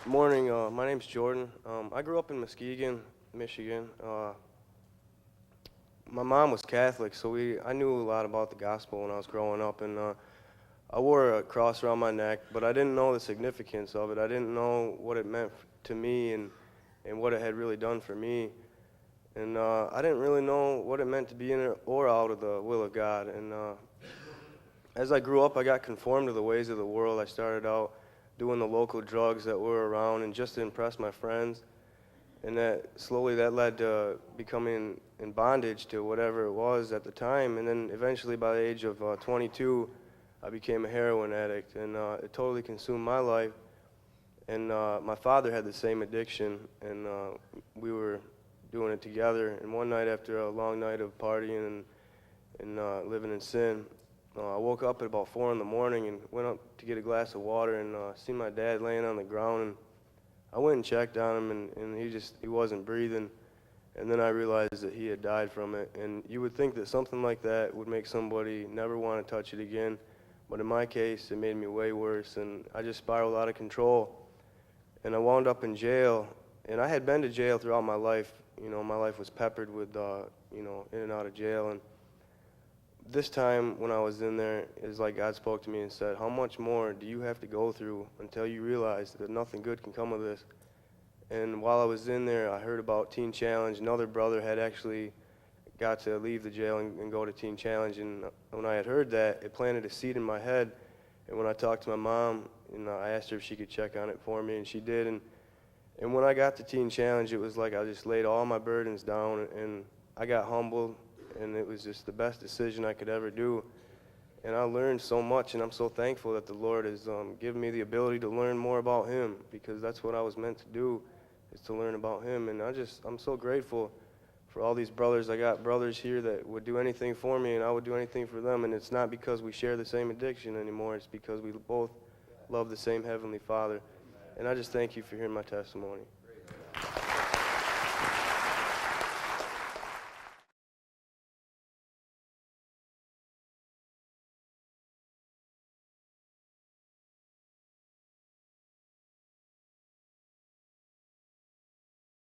Morning. My name's Jordan. I grew up in Muskegon, Michigan. My mom was Catholic, so I knew a lot about the gospel when I was growing up, and I wore a cross around my neck, but I didn't know the significance of it. I didn't know what it meant to me and what it had really done for me. And I didn't really know what it meant to be in or out of the will of God. And as I grew up, I got conformed to the ways of the world. I started out doing the local drugs that were around and just to impress my friends. And that slowly that led to becoming in bondage to whatever it was at the time. And then eventually by the age of 22, I became a heroin addict, and it totally consumed my life. And my father had the same addiction, and we were doing it together. And one night after a long night of partying and living in sin, I woke up at about 4 in the morning and went up to get a glass of water and seen my dad laying on the ground. And I went and checked on him, and he wasn't breathing. And then I realized that he had died from it. And you would think that something like that would make somebody never want to touch it again. But in my case, it made me way worse, and I just spiraled out of control. And I wound up in jail, and I had been to jail throughout my life. You know, my life was peppered with, in and out of jail. And this time when I was in there, it's like God spoke to me and said, how much more do you have to go through until you realize that nothing good can come of this? And while I was in there, I heard about Teen Challenge. Another brother had actually got to leave the jail and go to Teen Challenge. And when I had heard that, it planted a seed in my head. And when I talked to my mom, I asked her if she could check on it for me, and she did. And when I got to Teen Challenge, it was like I just laid all my burdens down, and I got humbled, and it was just the best decision I could ever do. And I learned so much, and I'm so thankful that the Lord has given me the ability to learn more about Him, because that's what I was meant to do, is to learn about Him. And I'm so grateful for all these brothers. I got brothers here that would do anything for me, and I would do anything for them. And it's not because we share the same addiction anymore. It's because we both love the same Heavenly Father. And I just thank you for hearing my testimony.